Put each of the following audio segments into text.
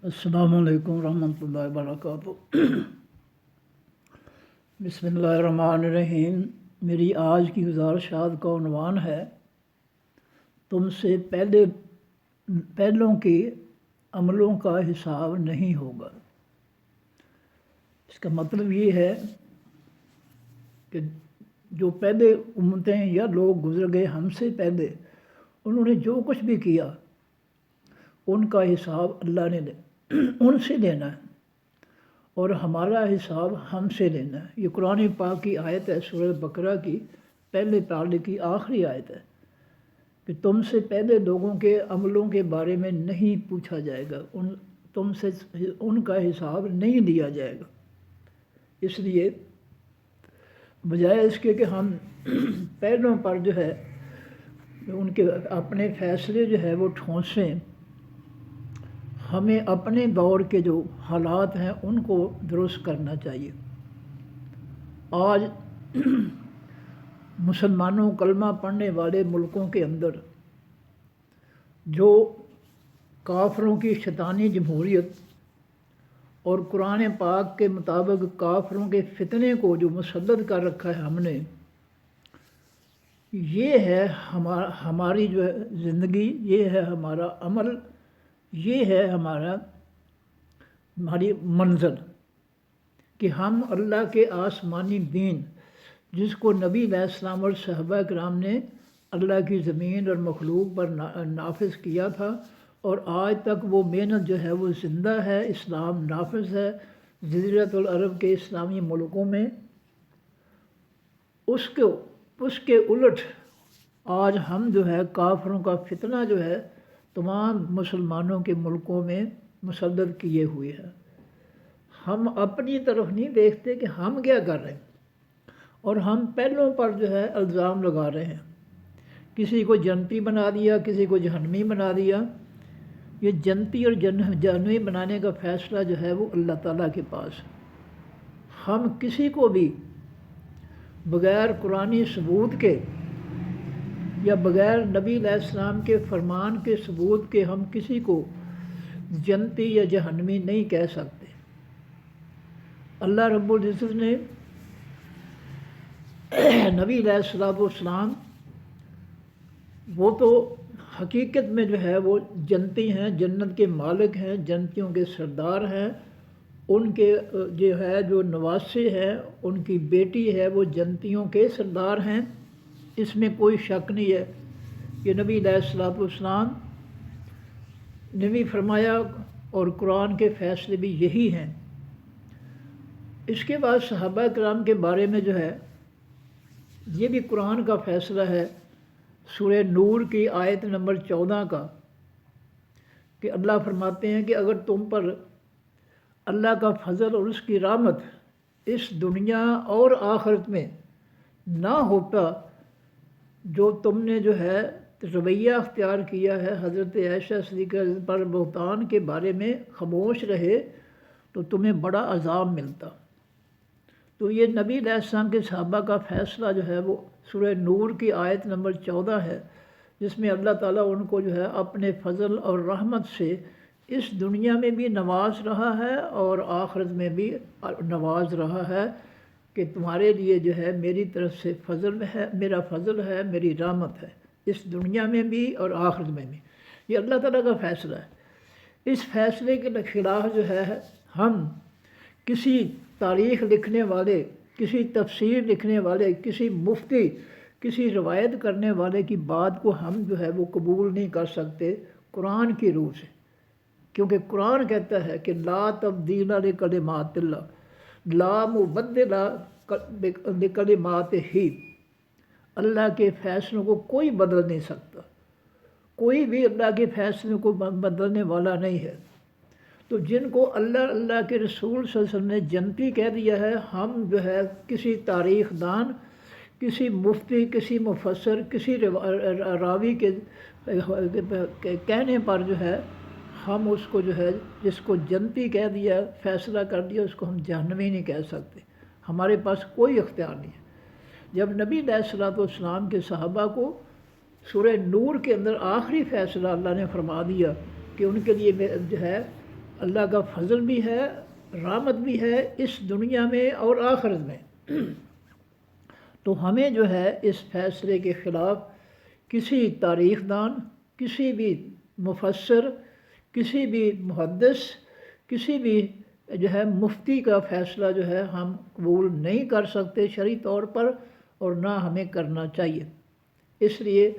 السلام علیکم ورحمۃ اللہ وبرکاتہ۔ بسم اللہ الرحمن الرحیم۔ میری آج کی گزارشات کا عنوان ہے تم سے پہلوں کے عملوں کا حساب نہیں ہوگا۔ اس کا مطلب یہ ہے کہ جو پہلے امتیں یا لوگ گزر گئے ہم سے پہلے، انہوں نے جو کچھ بھی کیا ان کا حساب اللہ نے ان سے لینا ہے اور ہمارا حساب ہم سے لینا ہے۔ یہ قرآن پاک کی آیت ہے، سورہ بقرہ کی پہلے پارے کی آخری آیت ہے کہ تم سے پہلے لوگوں کے عملوں کے بارے میں نہیں پوچھا جائے گا، تم سے ان کا حساب نہیں لیا جائے گا۔ اس لیے بجائے اس کے کہ ہم پہلوں پر جو ہے ان کے اپنے فیصلے جو ہے وہ ٹھونسیں، ہمیں اپنے دور کے جو حالات ہیں ان کو درست کرنا چاہیے۔ آج مسلمانوں کلمہ پڑھنے والے ملکوں کے اندر جو کافروں کی شیطانی جمہوریت اور قرآن پاک کے مطابق کافروں کے فتنے کو جو مسلط کر رکھا ہے ہم نے، یہ ہے ہماری جو زندگی، یہ ہے ہمارا عمل، یہ ہے ہماری منزل کہ ہم اللہ کے آسمانی دین جس کو نبی علیہ السلام اور صحابہ کرام نے اللہ کی زمین اور مخلوق پر نافذ کیا تھا، اور آج تک وہ محنت جو ہے وہ زندہ ہے، اسلام نافذ ہے جزیرۃ العرب کے اسلامی ملکوں میں۔ اس کے الٹ آج ہم جو ہے کافروں کا فتنہ جو ہے تمام مسلمانوں کے ملکوں میں مسلط کیے ہوئے ہیں۔ ہم اپنی طرف نہیں دیکھتے کہ ہم کیا کر رہے ہیں، اور ہم پہلوں پر جو ہے الزام لگا رہے ہیں، کسی کو جنتی بنا دیا، کسی کو جہنمی بنا دیا۔ یہ جنتی اور جہنمی بنانے کا فیصلہ جو ہے وہ اللہ تعالیٰ کے پاس ہے۔ ہم کسی کو بھی بغیر قرآنی ثبوت کے یا بغیر نبی علیہ السلام کے فرمان کے ثبوت کے ہم کسی کو جنتی یا جہنمی نہیں کہہ سکتے۔ اللہ رب العزت نے نبی علیہ السلام وہ تو حقیقت میں جو ہے وہ جنتی ہیں، جنت کے مالک ہیں، جنتیوں کے سردار ہیں، ان کے جو ہے جو نواسے ہیں، ان کی بیٹی ہے وہ جنتیوں کے سردار ہیں، اس میں کوئی شک نہیں ہے۔ یہ نبی علیہ السلام نے بھی فرمایا اور قرآن کے فیصلے بھی یہی ہیں۔ اس کے بعد صحابہ کرام کے بارے میں جو ہے یہ بھی قرآن کا فیصلہ ہے، سورہ نور کی آیت نمبر 14 کا، کہ اللہ فرماتے ہیں کہ اگر تم پر اللہ کا فضل اور اس کی رحمت اس دنیا اور آخرت میں نہ ہوتا، جو تم نے جو ہے رویہ اختیار کیا ہے حضرت عائشہ صدیقہ پر بہتان کے بارے میں خاموش رہے، تو تمہیں بڑا عذاب ملتا۔ تو یہ نبی علیہ السلام کے صحابہ کا فیصلہ جو ہے وہ سورہ نور کی آیت نمبر 14 ہے، جس میں اللہ تعالیٰ ان کو جو ہے اپنے فضل اور رحمت سے اس دنیا میں بھی نواز رہا ہے اور آخرت میں بھی نواز رہا ہے کہ تمہارے لیے جو ہے میری طرف سے فضل ہے، میرا فضل ہے، میری رحمت ہے، اس دنیا میں بھی اور آخرت میں بھی۔ یہ اللہ تعالیٰ کا فیصلہ ہے۔ اس فیصلے کے خلاف جو ہے ہم کسی تاریخ لکھنے والے، کسی تفسیر لکھنے والے، کسی مفتی، کسی روایت کرنے والے کی بات کو ہم جو ہے وہ قبول نہیں کر سکتے قرآن کی روح سے، کیونکہ قرآن کہتا ہے کہ لا تبدیل لکلمات اللہ، لا مبدل لکلماتہ، اللہ کے فیصلوں کو کوئی بدل نہیں سکتا، کوئی بھی اللہ کے فیصلوں کو بدلنے والا نہیں ہے۔ تو جن کو اللہ کے رسول صلی اللہ علیہ وسلم نے جنتی کہہ دیا ہے، ہم جو ہے کسی تاریخ دان، کسی مفتی، کسی مفسر، کسی راوی کے کہنے پر جو ہے ہم اس کو جو ہے جس کو جنتی کہہ دیا، فیصلہ کر دیا، اس کو ہم جہنمی نہیں کہہ سکتے۔ ہمارے پاس کوئی اختیار نہیں ہے۔ جب نبی علیہ السلام کے صحابہ کو سورہ نور کے اندر آخری فیصلہ اللہ نے فرما دیا کہ ان کے لیے جو ہے اللہ کا فضل بھی ہے، رحمت بھی ہے اس دنیا میں اور آخرت میں۔ تو ہمیں جو ہے اس فیصلے کے خلاف کسی تاریخ دان، کسی بھی مفسر، کسی بھی محدث، کسی بھی جو ہے مفتی کا فیصلہ جو ہے ہم قبول نہیں کر سکتے شرعی طور پر، اور نہ ہمیں کرنا چاہیے۔ اس لیے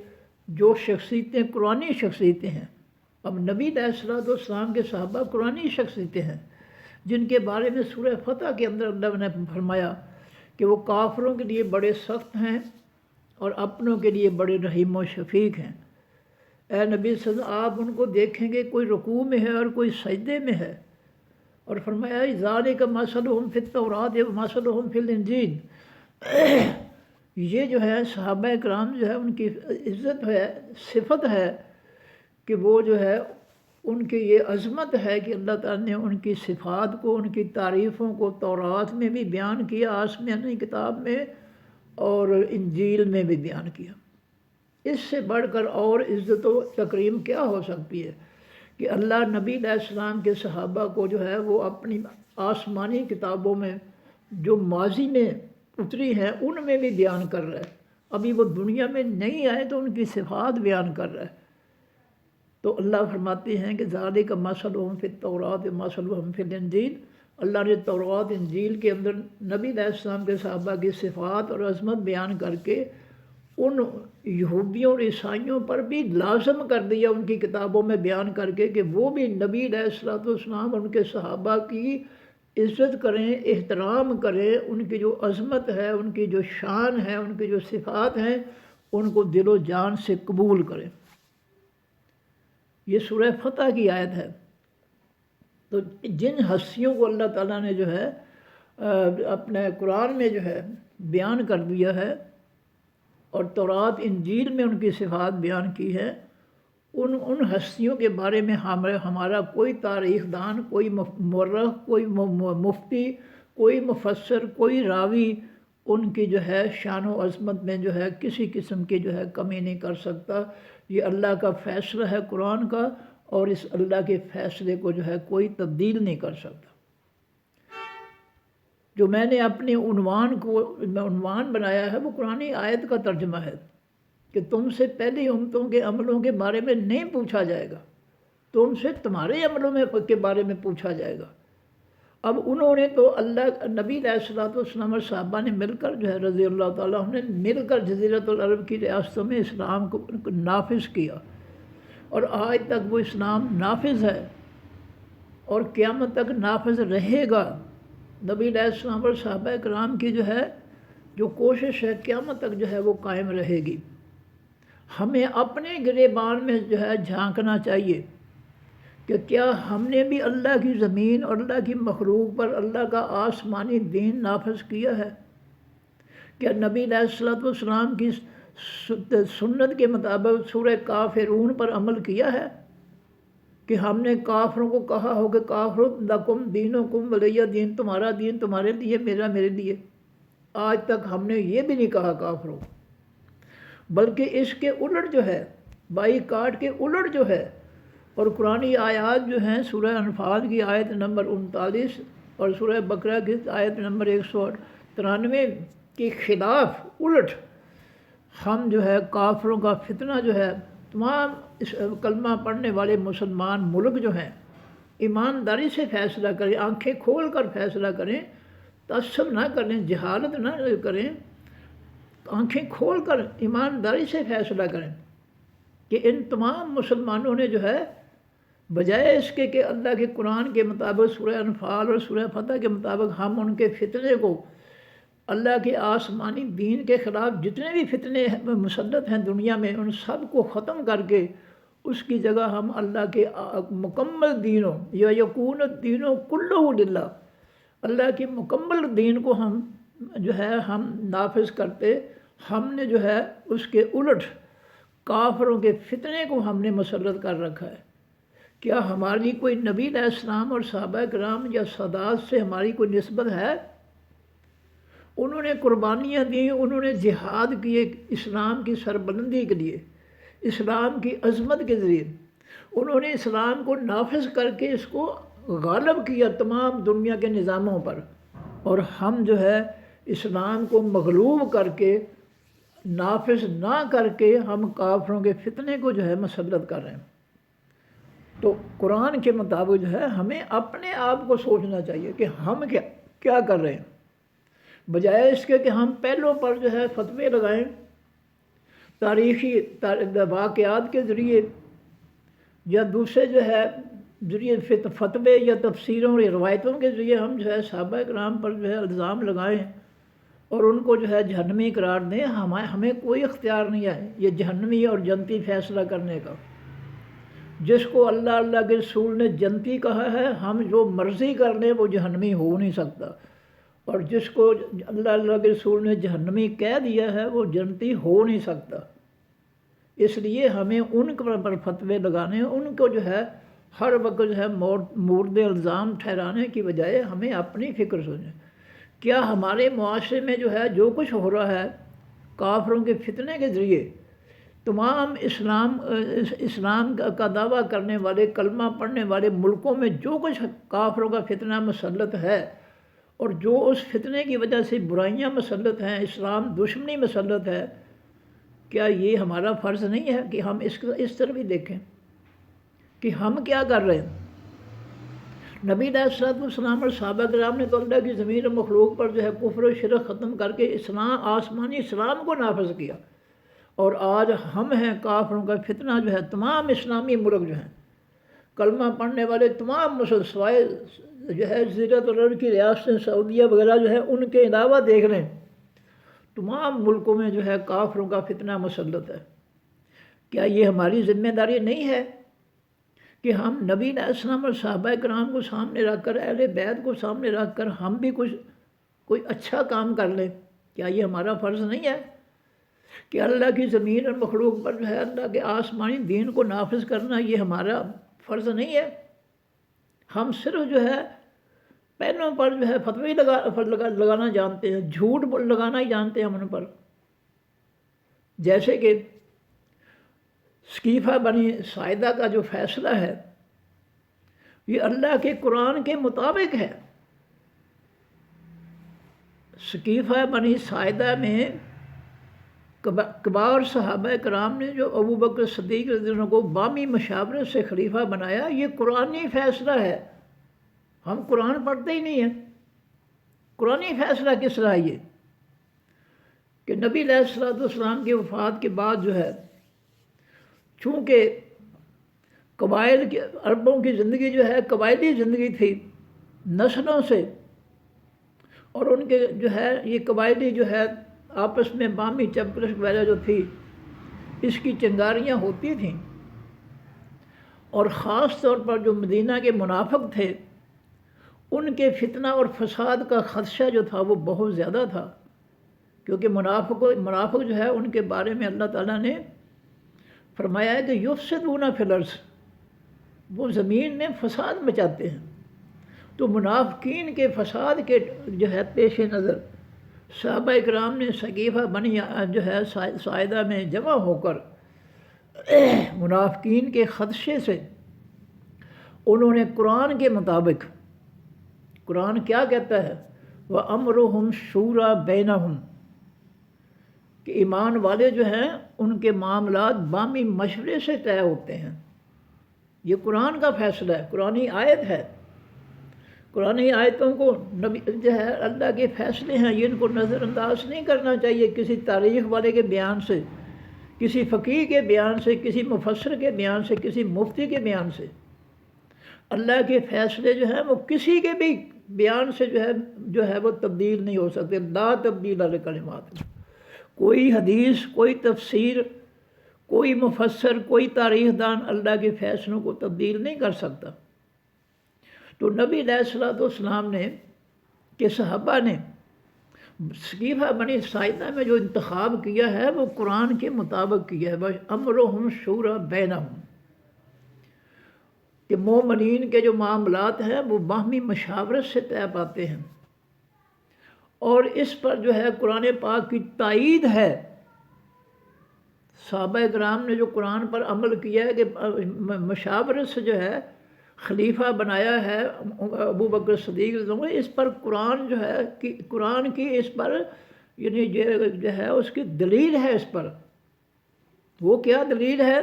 جو شخصیتیں قرآنی شخصیتیں ہیں، اب نبی علیہ الصلوۃ والسلام کے صحابہ قرآنی شخصیتیں ہیں، جن کے بارے میں سورہ فتح کے اندر اللہ نے فرمایا کہ وہ کافروں کے لیے بڑے سخت ہیں اور اپنوں کے لیے بڑے رحیم و شفیق ہیں۔ اے نبی صلی اللہ علیہ وسلم، آپ ان کو دیکھیں گے کوئی رکوع میں ہے اور کوئی سجدے میں ہے، اور فرمایا ذالک مثلہم فی التوراۃ ومثلہم فی الانجیل۔ یہ جو ہے صحابہ کرام جو ہے ان کی عزت ہے، صفت ہے کہ وہ جو ہے ان کی یہ عظمت ہے کہ اللہ تعالیٰ نے ان کی صفات کو، ان کی تعریفوں کو تورات میں بھی بیان کیا، آسمانی کتاب میں، اور انجیل میں بھی بیان کیا۔ اس سے بڑھ کر اور عزت و تکریم کیا ہو سکتی ہے کہ اللہ نبی علیہ السلام کے صحابہ کو جو ہے وہ اپنی آسمانی کتابوں میں جو ماضی میں اتری ہیں ان میں بھی بیان کر رہا ہے، ابھی وہ دنیا میں نہیں آئے تو ان کی صفات بیان کر رہا ہے۔ تو اللہ فرماتے ہیں کہ ذالک مثلہم فی التوراۃ ومثلہم فی الانجیل۔ اللہ نے تورات انجیل کے اندر نبی علیہ السلام کے صحابہ کی صفات اور عظمت بیان کر کے ان یہودیوں اور عیسائیوں پر بھی لازم کر دیا، ان کی کتابوں میں بیان کر کے، کہ وہ بھی نبی علیہ الصلوۃ والسلام اور ان کے صحابہ کی عزت کریں، احترام کریں، ان کی جو عظمت ہے، ان کی جو شان ہے، ان کی جو صفات ہیں، ان کو دل و جان سے قبول کریں۔ یہ سورہ فتح کی آیت ہے۔ تو جن ہستیوں کو اللہ تعالیٰ نے جو ہے اپنے قرآن میں جو ہے بیان کر دیا ہے اور تورات انجیل میں ان کی صفات بیان کی ہے، ان ہستیوں کے بارے میں ہمارا کوئی تاریخ دان، کوئی مورخ، کوئی مفتی، کوئی مفسر، کوئی راوی ان کی جو ہے شان و عظمت میں جو ہے کسی قسم کی جو ہے کمی نہیں کر سکتا۔ یہ اللہ کا فیصلہ ہے قرآن کا، اور اس اللہ کے فیصلے کو جو ہے کوئی تبدیل نہیں کر سکتا۔ جو میں نے اپنے عنوان بنایا ہے وہ قرآنی آیت کا ترجمہ ہے کہ تم سے پہلی امتوں کے عملوں کے بارے میں نہیں پوچھا جائے گا، تم سے تمہارے عملوں کے بارے میں پوچھا جائے گا۔ اب انہوں نے تو اللہ نبی علیہ الصلوۃ والسلام اور صحابہ نے مل کر جو ہے رضی اللہ تعالیٰ عنہ نے مل کر جزیرۃ العرب کی ریاستوں میں اسلام کو نافذ کیا، اور آج تک وہ اسلام نافذ ہے اور قیامت تک نافذ رہے گا۔ نبی علیہ السلام اور صحابہ کرام کی جو ہے جو کوشش ہے قیامت تک جو ہے وہ قائم رہے گی۔ ہمیں اپنے گریبان میں جو ہے جھانکنا چاہیے کہ کیا ہم نے بھی اللہ کی زمین اور اللہ کی مخلوق پر اللہ کا آسمانی دین نافذ کیا ہے؟ کیا نبی علیہ الصلوۃ والسلام کی سنت کے مطابق سورہ کافرون پر عمل کیا ہے کہ ہم نے کافروں کو کہا ہو کہ کافر لکم دینکم ولی دین، تمہارا دین تمہارے لیے، میرا میرے لیے؟ آج تک ہم نے یہ بھی نہیں کہا کافروں، بلکہ اس کے الٹ جو ہے، بائی کاٹ کے الٹ جو ہے، اور قرآنی آیات جو ہیں سورہ انفال کی آیت نمبر 39 اور سورہ بقرہ کی آیت نمبر 193 کے خلاف الٹ ہم جو ہے کافروں کا فتنہ جو ہے، تمام اس کلمہ پڑھنے والے مسلمان ملک جو ہیں ایمانداری سے فیصلہ کریں، آنکھیں کھول کر فیصلہ کریں، تعصب نہ کریں، جہالت نہ کریں، آنکھیں کھول کر ایمانداری سے فیصلہ کریں کہ ان تمام مسلمانوں نے جو ہے بجائے اس کے کہ اللہ کے قرآن کے مطابق سورہ انفال اور سورہ فتح کے مطابق ہم ان کے فتنے کو، اللہ کے آسمانی دین کے خلاف جتنے بھی فتنے مسلط ہیں دنیا میں، ان سب کو ختم کر کے اس کی جگہ ہم اللہ کے مکمل دینوں یا یکون الدین کلہ للہ، اللہ کے مکمل دین کو ہم جو ہے ہم نافذ کرتے، ہم نے جو ہے اس کے الٹ کافروں کے فتنے کو ہم نے مسلط کر رکھا ہے۔ کیا ہماری کوئی نبی علیہ السلام اور صحابہ کرام یا سادات سے ہماری کوئی نسبت ہے؟ انہوں نے قربانیاں دیں، انہوں نے جہاد کیے اسلام کی سربلندی کے لیے، اسلام کی عظمت کے ذریعے، انہوں نے اسلام کو نافذ کر کے اس کو غالب کیا تمام دنیا کے نظاموں پر، اور ہم جو ہے اسلام کو مغلوب کر کے، نافذ نہ کر کے، ہم کافروں کے فتنے کو جو ہے مسلط کر رہے ہیں۔ تو قرآن کے مطابق جو ہے ہمیں اپنے آپ کو سوچنا چاہیے کہ ہم کیا کر رہے ہیں، بجائے اس کے کہ ہم پہلوں پر جو ہے فتوے لگائیں تاریخی واقعات کے ذریعے، یا دوسرے جو ہے ذریعے فتوے یا تفسیروں اور روایتوں کے ذریعے ہم جو ہے صحابہ کرام پر جو ہے الزام لگائیں اور ان کو جو ہے جہنمی قرار دیں۔ ہمیں کوئی اختیار نہیں ہے یہ جہنمی اور جنتی فیصلہ کرنے کا۔ جس کو اللہ کے رسول نے جنتی کہا ہے، ہم جو مرضی کر لیں وہ جہنمی ہو نہیں سکتا، اور جس کو اللہ کے رسول نے جہنمی کہہ دیا ہے وہ جنتی ہو نہیں سکتا۔ اس لیے ہمیں ان پر فتوے لگانے، ان کو جو ہے ہر وقت جو ہے مورد الزام ٹھہرانے کی بجائے ہمیں اپنی فکر سوچیں۔ کیا ہمارے معاشرے میں جو ہے جو کچھ ہو رہا ہے کافروں کے فتنے کے ذریعے، تمام اسلام کا دعویٰ کرنے والے، کلمہ پڑھنے والے ملکوں میں جو کچھ کافروں کا فتنہ مسلط ہے، اور جو اس فتنے کی وجہ سے برائیاں مسلط ہیں، اسلام دشمنی مسلط ہے، کیا یہ ہمارا فرض نہیں ہے کہ ہم اس طرح بھی دیکھیں کہ ہم کیا کر رہے ہیں؟ نبی علیہ الصلوۃ والسلام اور صحابہ کرام نے تو اللہ کی زمین اور مخلوق پر جو ہے کفر و شرک ختم کر کے آسمانی اسلام کو نافذ کیا، اور آج ہم ہیں کافروں کا فتنہ جو ہے تمام اسلامی ملک جو ہیں، کلمہ پڑھنے والے تمام سوائے جو ہے جزیرۃ العرب کی ریاستیں سعودیہ وغیرہ جو ہے ان کے علاوہ دیکھ لیں، تمام ملکوں میں جو ہے کافروں کا فتنہ مسلط ہے۔ کیا یہ ہماری ذمہ داری نہیں ہے کہ ہم نبی علیہ السلام اور صحابہ کرام کو سامنے رکھ کر، اہل بیت کو سامنے رکھ کر ہم بھی کوئی اچھا کام کر لیں؟ کیا یہ ہمارا فرض نہیں ہے کہ اللہ کی زمین اور مخلوق پر جو ہے اللہ کے آسمانی دین کو نافذ کرنا یہ ہمارا فرض نہیں ہے؟ ہم صرف جو ہے پہنوں پر جو ہے فتوی لگانا جانتے ہیں، جھوٹ لگانا ہی جانتے ہیں ہم ان پر۔ جیسے کہ سقیفہ بنی ساعدہ کا جو فیصلہ ہے یہ اللہ کے قرآن کے مطابق ہے۔ سقیفہ بنی ساعدہ میں کبار صحابہ کرام نے جو ابو بکر صدیق رضی اللہ عنہ کو بامی مشاورت سے خلیفہ بنایا، یہ قرآنی فیصلہ ہے۔ ہم قرآن پڑھتے ہی نہیں ہیں، قرآنی فیصلہ کس طرح یہ کہ نبی علیہ الصلوۃ والسلام کی وفات کے بعد جو ہے چونکہ قبائل کے عربوں کی زندگی جو ہے قبائلی زندگی تھی نسلوں سے، اور ان کے جو ہے یہ قبائلی جو ہے آپس میں بامی چپرش وغیرہ جو تھی اس کی چنگاریاں ہوتی تھیں، اور خاص طور پر جو مدینہ کے منافق تھے ان کے فتنہ اور فساد کا خدشہ جو تھا وہ بہت زیادہ تھا، کیونکہ منافق جو ہے ان کے بارے میں اللہ تعالیٰ نے فرمایا ہے کہ یفسدون فی الارض، وہ زمین میں فساد مچاتے ہیں۔ تو منافقین کے فساد کے جو ہے پیش نظر صحابہ اکرام نے سقیفہ بنی جو ہے ساعدہ میں جمع ہو کر منافقین کے خدشے سے انہوں نے قرآن کے مطابق، قرآن کیا کہتا ہے وَأَمْرُهُمْ شُورَى بَيْنَهُمْ، کہ ایمان والے جو ہیں ان کے معاملات بامی مشورے سے طے ہوتے ہیں۔ یہ قرآن کا فیصلہ ہے، قرآنی آیت ہے۔ قرآنی آیتوں کو نبی جو ہے اللہ کے فیصلے ہیں، یہ ان کو نظر انداز نہیں کرنا چاہیے کسی تاریخ والے کے بیان سے، کسی فقیہ کے بیان سے، کسی مفسر کے بیان سے، کسی مفتی کے بیان سے۔ اللہ کے فیصلے جو ہیں وہ کسی کے بھی بیان سے جو ہے وہ تبدیل نہیں ہو سکتے۔ لا تبدیل لکلمات، کوئی حدیث، کوئی تفسیر، کوئی مفسر، کوئی تاریخ دان اللہ کے فیصلوں کو تبدیل نہیں کر سکتا۔ تو نبی علیہ الصلوۃ والسلام نے کہ صحابہ نے سقیفہ بنی ساعدہ میں جو انتخاب کیا ہے وہ قرآن کے مطابق کیا ہے، وَأَمْرُهُمْ شُورَى بَيْنَهُمْ، کہ مومنین کے جو معاملات ہیں وہ باہمی مشاورت سے طے پاتے ہیں، اور اس پر جو ہے قرآن پاک کی تائید ہے۔ صحابہ کرام نے جو قرآن پر عمل کیا ہے کہ مشاورت سے جو ہے خلیفہ بنایا ہے ابو بکر صدیق رضی اللہ عنہ، اس پر قرآن جو ہے کہ قرآن کی اس پر یعنی جو ہے اس کی دلیل ہے اس پر. وہ کیا دلیل ہے؟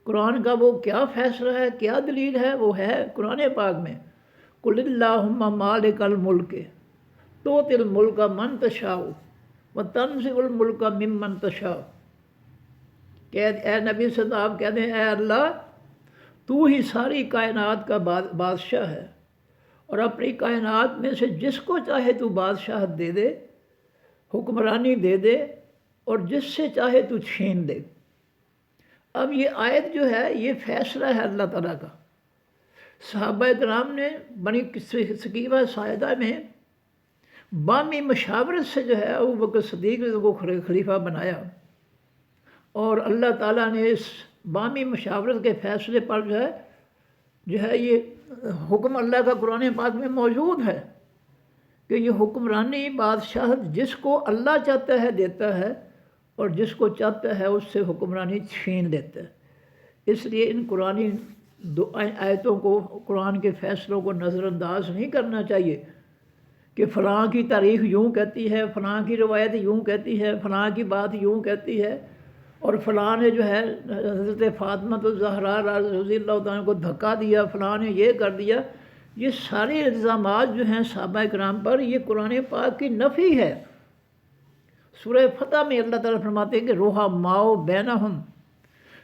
قرآن کا وہ کیا فیصلہ ہے، کیا دلیل ہے؟ وہ ہے قرآن پاک میں قل اللہم مالک الملک تؤتی الملک من تشاء وتنزع الملک ممن تشاء. کہ اے نبی صلی اللہ علیہ وسلم آپ کہتے ہیں اے اللہ تو ہی ساری کائنات کا بادشاہ ہے، اور اپنی کائنات میں سے جس کو چاہے تو بادشاہت دے دے، حکمرانی دے دے، اور جس سے چاہے تو چھین دے. اب یہ آیت جو ہے یہ فیصلہ ہے اللہ تعالیٰ کا. صحابہ کرام نے بنی ثقیفہ ساعدہ میں بامی مشاورت سے جو ہے ابو بکر صدیق کو خلیفہ بنایا، اور اللہ تعالیٰ نے اس بامی مشاورت کے فیصلے پر جو ہے یہ حکم اللہ کا قرآن پاک میں موجود ہے کہ یہ حکمرانی بادشاہت جس کو اللہ چاہتا ہے دیتا ہے، اور جس کو چاہتا ہے اس سے حکمرانی چھین دیتا ہے. اس لیے ان قرآنی آیتوں کو، قرآن کے فیصلوں کو نظر انداز نہیں کرنا چاہیے کہ فلاں کی تاریخ یوں کہتی ہے، فلاں کی روایت یوں کہتی ہے، فلاں کی بات یوں کہتی ہے، اور فلاں نے جو ہے حضرت فاطمہ الزہراء رضی اللہ تعالیٰ کو دھکا دیا، فلاں نے یہ کر دیا. یہ سارے الزامات جو ہیں صحابہ کرام پر یہ قرآن پاک کی نفی ہے. سورہ فتح میں اللہ تعالیٰ فرماتے ہیں کہ رحماء بینہم،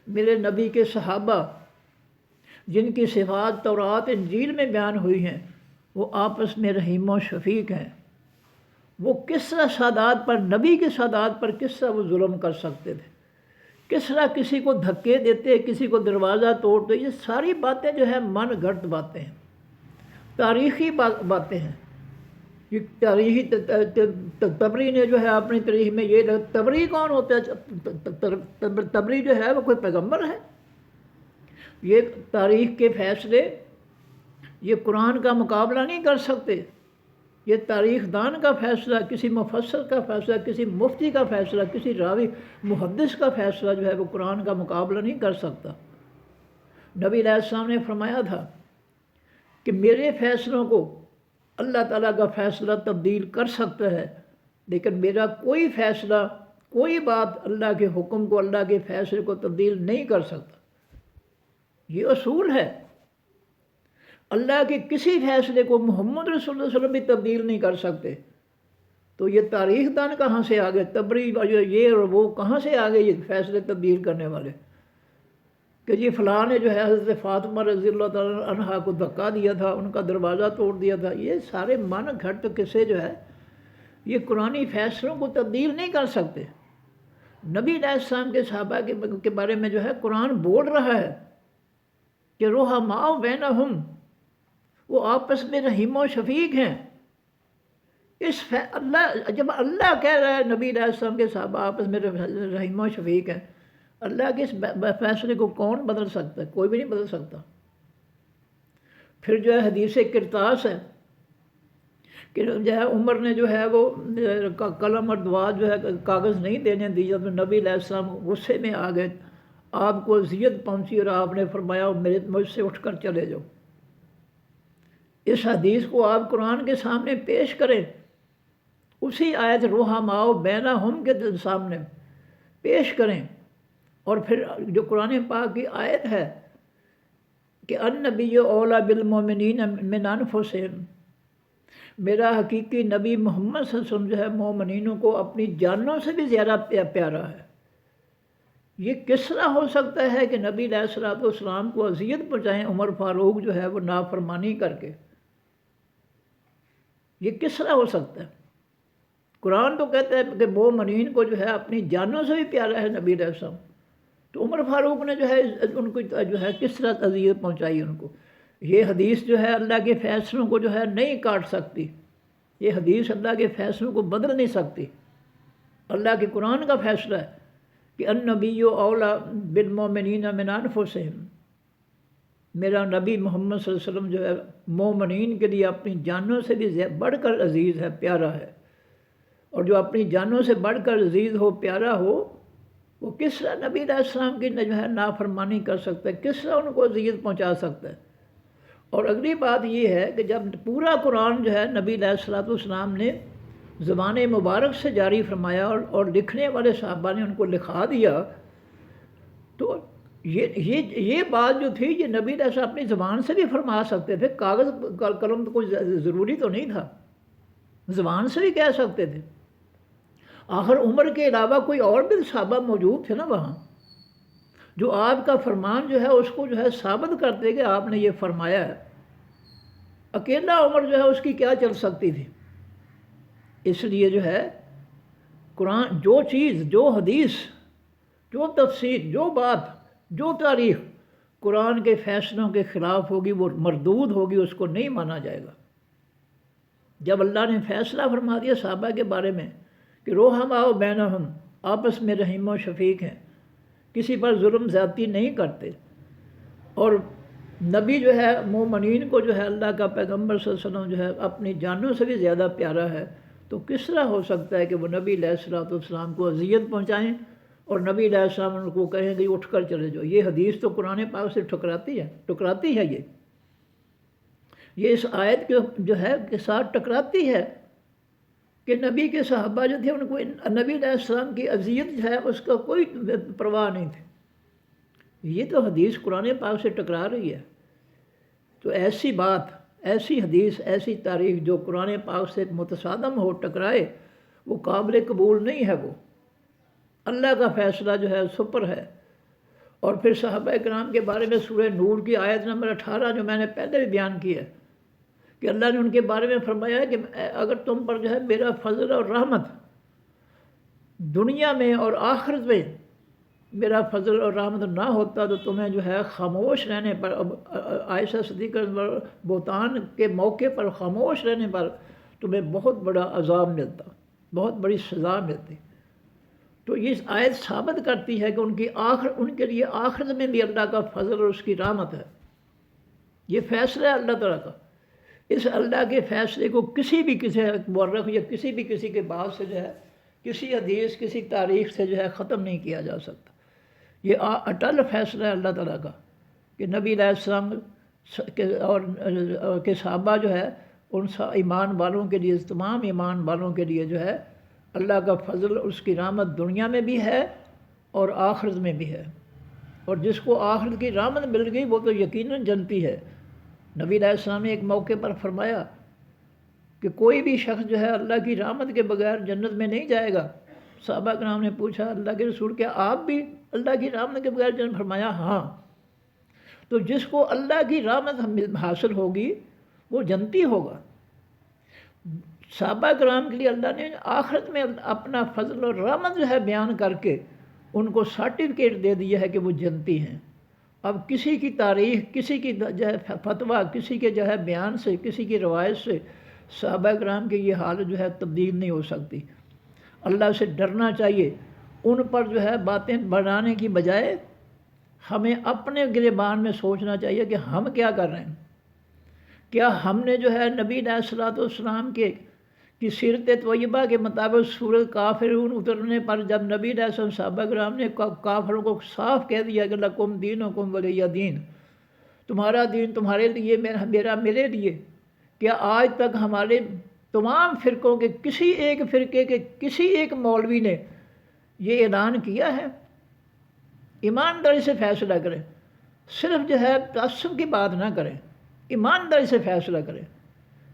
میرے نبی کے صحابہ جن کی صفات تورات انجیل میں بیان ہوئی ہیں وہ آپس میں رحیم و شفیق ہیں. وہ کس طرح سادات پر، نبی کے سادات پر کس طرح وہ ظلم کر سکتے تھے، کس طرح کسی کو دھکے دیتے، کسی کو دروازہ توڑتے. یہ ساری باتیں جو ہے من گھڑت باتیں ہیں، تاریخی باتیں ہیں. یہ تاریخی تبری نے جو ہے اپنی تاریخ میں یہ تبری کون ہوتا ہے؟ تبری جو ہے وہ کوئی پیغمبر ہے؟ یہ تاریخ کے فیصلے یہ قرآن کا مقابلہ نہیں کر سکتے. یہ تاریخ دان کا فیصلہ، کسی مفسر کا فیصلہ، کسی مفتی کا فیصلہ، کسی راوی محدث کا فیصلہ جو ہے وہ قرآن کا مقابلہ نہیں کر سکتا. نبی علیہ السلام نے فرمایا تھا کہ میرے فیصلوں کو اللہ تعالیٰ کا فیصلہ تبدیل کر سکتا ہے، لیکن میرا کوئی فیصلہ، کوئی بات اللہ کے حکم کو، اللہ کے فیصلے کو تبدیل نہیں کر سکتا. یہ اصول ہے. اللہ کے کسی فیصلے کو محمد رسول اللہ صلی اللہ علیہ وسلم بھی تبدیل نہیں کر سکتے. تو یہ تاریخ دان کہاں سے آ گئے؟ تبری یہ اور وہ کہاں سے آ گئے یہ فیصلے تبدیل کرنے والے؟ کہ جی فلاں نے جو ہے حضرت فاطمہ رضی اللہ تعالیٰ عنہا کو دھکا دیا تھا، ان کا دروازہ توڑ دیا تھا. یہ سارے من گھٹ قصے جو ہے یہ قرآنی فیصلوں کو تبدیل نہیں کر سکتے. نبی علیہ السلام کے صحابہ کے بارے میں جو ہے قرآن بول رہا ہے کہ رحماء بینہم، وہ آپس میں رحیم و شفیق ہیں. جب اللہ کہہ رہا ہے نبی علیہ السلام کے صحابہ آپس میں رحیم و شفیق ہیں، اللہ کے اس فیصلے کو کون بدل سکتا ہے؟ کوئی بھی نہیں بدل سکتا. پھر جو ہے حدیث کرتاس ہے کہ جو ہے عمر نے جو ہے وہ قلم اور دوات جو ہے کاغذ نہیں دینے دی. جب نبی علیہ السلام غصے میں آ گئے، آپ کو اذیت پہنچی اور آپ نے فرمایا مجھ سے اٹھ کر چلے جاؤ. اس حدیث کو آپ قرآن کے سامنے پیش کریں، اسی آیت رحماء بینہم کے سامنے پیش کریں، اور پھر جو قرآن پاک کی آیت ہے کہ النبی اولیٰ بالمؤمنین من انفسہم، میرا حقیقی نبی محمد صلی اللہ علیہ وسلم جو ہے مومنینوں کو اپنی جانوں سے بھی زیادہ پیارا ہے. یہ کس طرح ہو سکتا ہے کہ نبی علیہ السلام کو اذیت پہنچائیں عمر فاروق جو ہے وہ نافرمانی کر کے؟ یہ کس طرح ہو سکتا ہے؟ قرآن تو کہتا ہے کہ مومنین کو جو ہے اپنی جانوں سے بھی پیارا ہے نبی علیہ السلام. تو عمر فاروق نے جو ہے ان کو جو ہے کس طرح اذیت پہنچائی ان کو؟ یہ حدیث جو ہے اللہ کے فیصلوں کو جو ہے نہیں کاٹ سکتی. یہ حدیث اللہ کے فیصلوں کو بدل نہیں سکتی. اللہ کے قرآن کا فیصلہ ہے کہ النبی اولیٰ بالمؤمنین من انفسہم، میرا نبی محمد صلی اللہ علیہ وسلم جو ہے مومنین کے لیے اپنی جانوں سے بھی بڑھ کر عزیز ہے، پیارا ہے. اور جو اپنی جانوں سے بڑھ کر عزیز ہو، پیارا ہو، وہ کس طرح نبی علیہ السلام کی جو ہے نافرمانی کر سکتا ہے؟ کس طرح ان کو اذیت پہنچا سکتا ہے؟ اور اگلی بات یہ ہے کہ جب پورا قرآن جو ہے نبی علیہ الصلوۃ والسلام نے زبان مبارک سے جاری فرمایا اور لکھنے والے صحابہ نے ان کو لکھا دیا، تو یہ بات جو تھی یہ نبی علیہ السلام اپنی زبان سے بھی فرما سکتے تھے، کاغذ قلم تو کوئی ضروری تو نہیں تھا، زبان سے بھی کہہ سکتے تھے۔ آخر عمر کے علاوہ کوئی اور بھی صحابہ موجود تھے نا وہاں، جو آپ کا فرمان جو ہے اس کو جو ہے ثابت کرتے کہ آپ نے یہ فرمایا ہے۔ اکیلا عمر جو ہے اس کی کیا چل سکتی تھی؟ اس لیے جو ہے قرآن جو چیز، جو حدیث، جو تفسیر، جو بات، جو تاریخ قرآن کے فیصلوں کے خلاف ہوگی وہ مردود ہوگی، اس کو نہیں مانا جائے گا۔ جب اللہ نے فیصلہ فرما دیا صحابہ کے بارے میں کہ رحماء بینہم، آپس میں رحیم و شفیق ہیں، کسی پر ظلم زیادتی نہیں کرتے، اور نبی جو ہے مومنین کو جو ہے اللہ کا پیغمبر صلی اللہ علیہ وسلم جو ہے اپنی جانوں سے بھی زیادہ پیارا ہے، تو کس طرح ہو سکتا ہے کہ وہ نبی علیہ الصلوۃ والسلام کو اذیت پہنچائیں اور نبی علیہ السلام ان کو کہیں کہ اٹھ کر چلے جاؤ؟ یہ حدیث تو قرآن پاک سے ٹکراتی ہے یہ اس آیت کے جو ہے کے ساتھ ٹکراتی ہے کہ نبی کے صحابہ جو تھے ان کو نبی علیہ السلام کی اذیت جو ہے اس کا کوئی پرواہ نہیں تھی۔ یہ تو حدیث قرآن پاک سے ٹکرا رہی ہے۔ تو ایسی بات، ایسی حدیث، ایسی تاریخ جو قرآن پاک سے متصادم ہو، ٹکرائے، وہ قابل قبول نہیں ہے۔ وہ اللہ کا فیصلہ جو ہے سپر ہے۔ اور پھر صحابہ کرام کے بارے میں سورہ نور کی آیت نمبر 18 جو میں نے پہلے بھی بیان کی ہے کہ اللہ نے ان کے بارے میں فرمایا ہے کہ اگر تم پر جو ہے میرا فضل اور رحمت دنیا میں اور آخرت میں میرا فضل اور رحمت نہ ہوتا تو تمہیں جو ہے خاموش رہنے پر، عائشہ صدیقہ بہتان کے موقع پر خاموش رہنے پر تمہیں بہت بڑا عذاب ملتا، بہت بڑی سزا ملتی۔ تو یہ آیت ثابت کرتی ہے کہ ان کے لیے آخرت میں بھی اللہ کا فضل اور اس کی رحمت ہے۔ یہ فیصلہ ہے اللہ تعالیٰ کا۔ اس اللہ کے فیصلے کو کسی بھی مورخ یا کسی کے بات سے جو ہے، کسی حدیث، کسی تاریخ سے جو ہے ختم نہیں کیا جا سکتا۔ یہ اٹل فیصلہ ہے اللہ تعالیٰ کا کہ نبی علیہ السلام اور کے صحابہ جو ہے ان ایمان والوں کے لیے، تمام ایمان والوں کے لیے جو ہے اللہ کا فضل، اس کی رحمت دنیا میں بھی ہے اور آخرت میں بھی ہے۔ اور جس کو آخرت کی رحمت مل گئی وہ تو یقیناً جنتی ہے۔ نبی علیہ السلام نے ایک موقع پر فرمایا کہ کوئی بھی شخص جو ہے اللہ کی رحمت کے بغیر جنت میں نہیں جائے گا۔ صحابہ کرام نے پوچھا اللہ کے رسول کیا آپ بھی اللہ کی رحمت کے بغیر جنت؟ فرمایا ہاں۔ تو جس کو اللہ کی رحمت حاصل ہوگی وہ جنتی ہوگا۔ صحابہ کرام کے لیے اللہ نے آخرت میں اپنا فضل اور رحمت جو ہے بیان کر کے ان کو سرٹیفکیٹ دے دیا ہے کہ وہ جنتی ہیں۔ اب کسی کی تاریخ، کسی کی جو ہے فتویٰ، کسی کے جو ہے بیان سے، کسی کی روایت سے صحابہ کرام کی یہ حالت جو ہے تبدیل نہیں ہو سکتی۔ اللہ سے ڈرنا چاہیے۔ ان پر جو ہے باتیں بنانے کی بجائے ہمیں اپنے گریبان میں سوچنا چاہیے کہ ہم کیا کر رہے ہیں۔ کیا ہم نے جو ہے نبی علیہ الصلوۃ والسلام کی سیرت طیبہ کے مطابق سورہ کافرون اترنے پر جب نبی علیہ السلام صحابہ کرام نے کافروں کو صاف کہہ دیا کہ لکم دینکم ولی دین، تمہارا دین تمہارے لیے، میرا میرے لیے، کیا آج تک ہمارے تمام فرقوں کے کسی ایک فرقے کے کسی ایک مولوی نے یہ اعلان کیا ہے؟ ایمانداری سے فیصلہ کریں، صرف جو ہے تعصب کی بات نہ کریں، ایمانداری سے فیصلہ کریں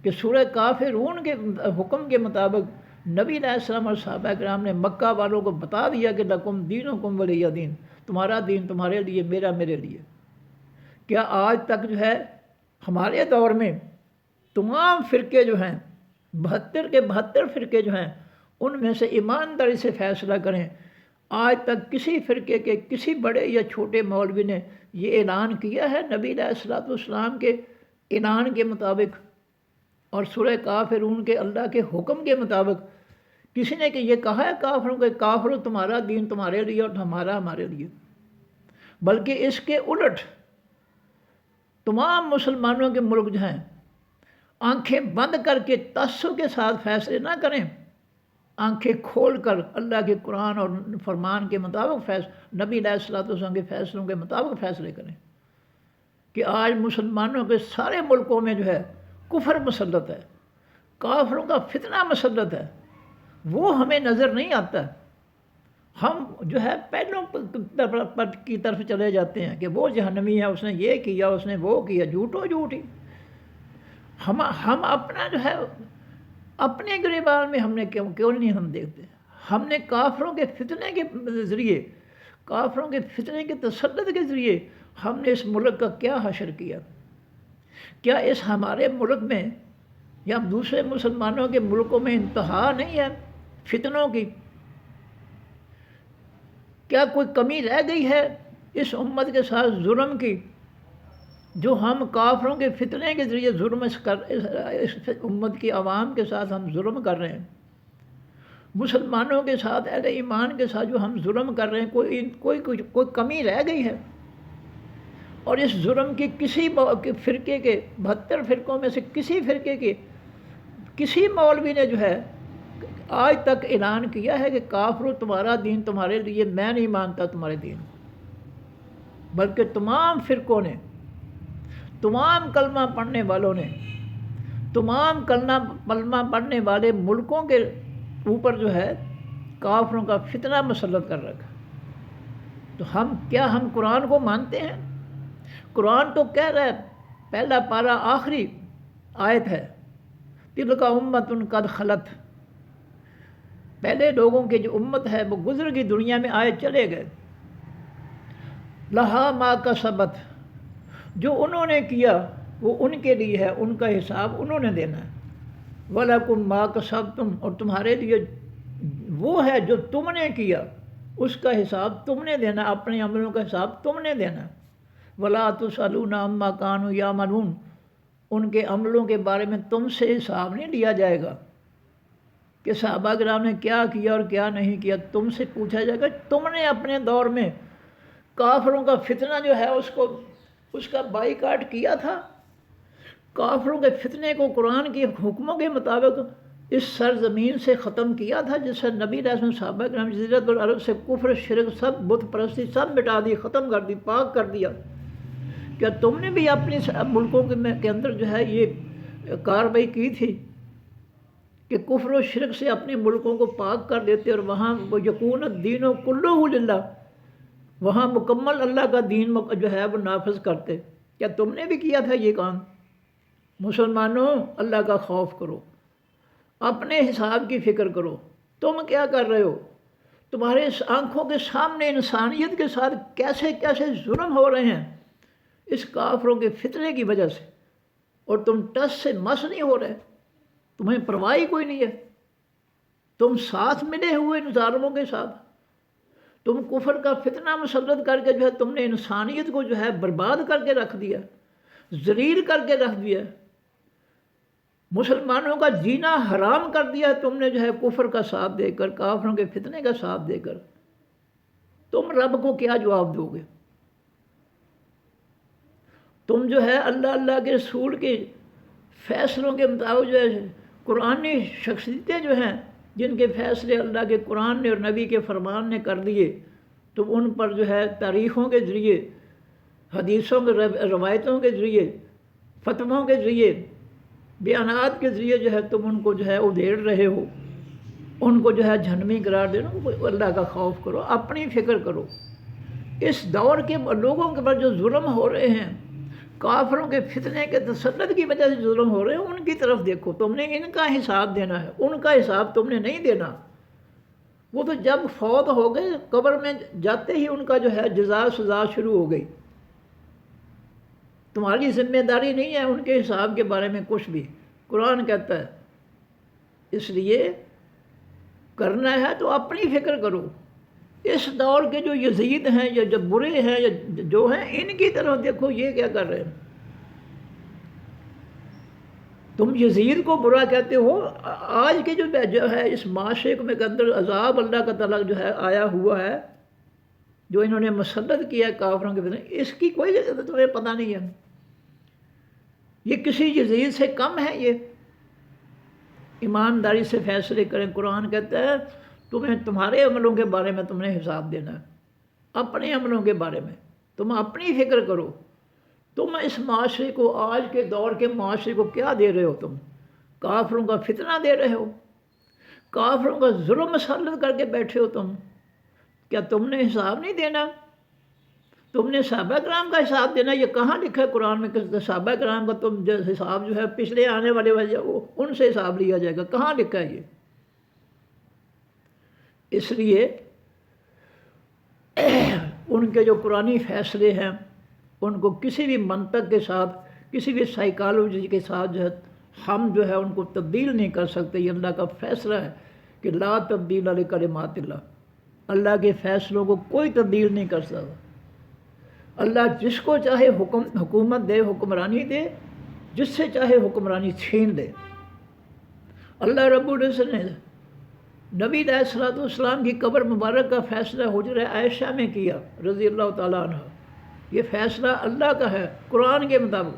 کہ سورہ کافرون کے حکم کے مطابق نبی علیہ السلام اور صحابہ کرام نے مکہ والوں کو بتا دیا کہ لکم دینکم ولی دین، تمہارا دین تمہارے لیے، میرا میرے لیے۔ کیا آج تک جو ہے ہمارے دور میں تمام فرقے جو ہیں، 72 کے 72 فرقے جو ہیں، ان میں سے ایمانداری سے فیصلہ کریں، آج تک کسی فرقے کے کسی بڑے یا چھوٹے مولوی نے یہ اعلان کیا ہے نبی علیہ الصلوۃ والسلام کے اعلان کے مطابق اور سورہ کافرون کے اللہ کے حکم کے مطابق کسی نے کہ یہ کہا ہے کافروں کے کافروں تمہارا دین تمہارے لیے اور ہمارا ہمارے لیے؟ بلکہ اس کے الٹ تمام مسلمانوں کے ملک جو ہیں آنکھیں بند کر کے تعصب کے ساتھ فیصلے نہ کریں، آنکھیں کھول کر اللہ کے قرآن اور فرمان کے مطابق نبی علیہ الصلوۃ والسلام کے فیصلوں کے مطابق فیصلے کریں۔ کہ آج مسلمانوں کے سارے ملکوں میں جو ہے کفر مسلط ہے، کافروں کا فتنہ مسلط ہے، وہ ہمیں نظر نہیں آتا۔ ہم جو ہے پہلوں کی طرف چلے جاتے ہیں کہ وہ جہنمی ہے، اس نے یہ کیا، اس نے وہ کیا، جھوٹو جھوٹی۔ ہم اپنا جو ہے اپنے گریبان میں ہم نے کیوں نہیں ہم دیکھتے؟ ہم نے کافروں کے فتنے کے ذریعے، کافروں کے فتنے کے تسلط کے ذریعے ہم نے اس ملک کا کیا حشر کیا؟ کیا اس ہمارے ملک میں یا دوسرے مسلمانوں کے ملکوں میں انتہا نہیں ہے فتنوں کی؟ کیا کوئی کمی رہ گئی ہے اس امت کے ساتھ ظلم کی، جو ہم کافروں کے فتنے کے ذریعے ظلم اس امت کی عوام کے ساتھ ہم ظلم کر رہے ہیں؟ مسلمانوں کے ساتھ، اہل ایمان کے ساتھ جو ہم ظلم کر رہے ہیں، کوئی کمی رہ گئی ہے؟ اور اس ظلم کی کسی فرقے کے 72 فرقوں میں سے کسی فرقے کے کسی مولوی نے جو ہے آج تک اعلان کیا ہے کہ کافرو تمہارا دین تمہارے لیے، میں نہیں مانتا تمہارے دین؟ بلکہ تمام فرقوں نے، تمام کلمہ پڑھنے والوں نے، تمام کلمہ پڑھنے والے ملکوں کے اوپر جو ہے کافروں کا فتنہ مسلط کر رکھا۔ تو ہم قرآن کو مانتے ہیں؟ قرآن تو کہہ رہا ہے، پہلا پارہ آخری آیت ہے، تلک امۃ قد خلت، پہلے لوگوں کی جو امت ہے وہ گزر گئی، دنیا میں آئے چلے گئے، لہا ما کسبت، جو انہوں نے کیا وہ ان کے لیے ہے، ان کا حساب انہوں نے دینا ہے، وَلَكُمْ مَا كَسَبْتُمْ، اور تمہارے لیے وہ ہے جو تم نے کیا، اس کا حساب تم نے دینا، اپنے عملوں کا حساب تم نے دینا۔ وَلَا تُسْأَلُونَ عَمَّا كَانُوا يَعْمَلُونَ، ان کے عملوں کے بارے میں تم سے حساب نہیں لیا جائے گا کہ صحابہ کرام نے کیا کیا اور کیا نہیں کیا، تم سے پوچھا جائے گا تم نے اپنے دور میں کافروں کا فتنہ جو ہے اس کا بائیکاٹ کیا تھا، کافروں کے فتنے کو قرآن کے حکموں کے مطابق اس سرزمین سے ختم کیا تھا، جس سے نبی علیہ السلام صحابہ کرام جزیرۃ العرب سے کفر، شرک، سب بت پرستی سب مٹا دی، ختم کر دی، پاک کر دیا۔ کیا تم نے بھی اپنے ملکوں کے اندر جو ہے یہ کارروائی کی تھی کہ کفر و شرک سے اپنے ملکوں کو پاک کر دیتے اور وہاں یکون الدین کلہ للہ، وہاں مکمل اللہ کا دین جو ہے وہ نافذ کرتے؟ کیا تم نے بھی کیا تھا یہ کام؟ مسلمانوں، اللہ کا خوف کرو، اپنے حساب کی فکر کرو، تم کیا کر رہے ہو؟ تمہارے آنکھوں کے سامنے انسانیت کے ساتھ کیسے کیسے ظلم ہو رہے ہیں اس کافروں کے فتنے کی وجہ سے، اور تم ٹس سے مس نہیں ہو رہے، تمہیں پرواہ کوئی نہیں ہے، تم ساتھ ملے ہوئے ان ظالموں کے ساتھ، تم کفر کا فتنہ مسلط کر کے جو ہے تم نے انسانیت کو جو ہے برباد کر کے رکھ دیا، ذلیل کر کے رکھ دیا، مسلمانوں کا جینا حرام کر دیا تم نے جو ہے کفر کا ساتھ دے کر، کافروں کے فتنے کا ساتھ دے کر۔ تم رب کو کیا جواب دو گے؟ تم جو ہے اللہ کے رسول کے فیصلوں کے مطابق جو ہے قرآنی شخصیتیں جو ہیں جن کے فیصلے اللہ کے قرآن نے اور نبی کے فرمان نے کر دیے، تم ان پر جو ہے تاریخوں کے ذریعے، حدیثوں کے روایتوں کے ذریعے، فتووں کے ذریعے، بیانات کے ذریعے جو ہے تم ان کو جو ہے ادھیڑ رہے ہو، ان کو جو ہے جہنمی قرار دے رہے ہو۔ اللہ کا خوف کرو، اپنی فکر کرو۔ اس دور کے لوگوں کے پر جو ظلم ہو رہے ہیں، کافروں کے فتنے کے تسلط کی وجہ سے ظلم ہو رہے ہیں، ان کی طرف دیکھو، تم نے ان کا حساب دینا ہے، ان کا حساب تم نے نہیں دینا۔ وہ تو جب فوت ہو گئے قبر میں جاتے ہی ان کا جو ہے جزا سزا شروع ہو گئی، تمہاری ذمہ داری نہیں ہے ان کے حساب کے بارے میں کچھ بھی، قرآن کہتا ہے۔ اس لیے کرنا ہے تو اپنی فکر کرو۔ اس دور کے جو یزید ہیں یا جو برے ہیں یا جو ہیں، ان کی طرف دیکھو یہ کیا کر رہے ہیں۔ تم یزید کو برا کہتے ہو، آج کے جو ہے اس معاشرے کے اندر عذاب اللہ کا تعالیٰ جو ہے آیا ہوا ہے، جو انہوں نے مسلط کیا ہے کافروں کے فتنے، اس کی کوئی تمہیں پتہ نہیں ہے۔ یہ کسی یزید سے کم ہے؟ یہ ایمانداری سے فیصلے کریں۔ قرآن کہتا ہے تمہیں تمہارے عملوں کے بارے میں تم نے حساب دینا ہے، اپنے عملوں کے بارے میں تم اپنی فکر کرو، تم اس معاشرے کو، آج کے دور کے معاشرے کو کیا دے رہے ہو؟ تم کافروں کا فتنہ دے رہے ہو، کافروں کا ظلم مسلط کر کے بیٹھے ہو تم۔ کیا تم نے حساب نہیں دینا؟ تم نے صحابہ کرام کا حساب دینا؟ یہ کہاں لکھا ہے قرآن میں کہ صحابہ کرام کا تم جو حساب جو ہے پچھلے آنے والے ان سے حساب لیا جائے گا؟ کہاں لکھا ہے یہ؟ اس لیے ان کے جو قرآنی فیصلے ہیں ان کو کسی بھی منطق کے ساتھ، کسی بھی سائیکالوجی کے ساتھ جو ہے ہم جو ہے ان کو تبدیل نہیں کر سکتے۔ یہ اللہ کا فیصلہ ہے کہ لا تبدیل لکلمات اللہ، اللہ کے فیصلوں کو کوئی تبدیل نہیں کر سکتا۔ اللہ جس کو چاہے حکومت دے، حکمرانی دے، جس سے چاہے حکمرانی چھین دے۔ اللہ رب العزت نے نبی علیہ الصلوۃ والسلام کی قبر مبارک کا فیصلہ حجرہ عائشہ میں کیا رضی اللہ تعالیٰ عنہ۔ یہ فیصلہ اللہ کا ہے قرآن کے مطابق۔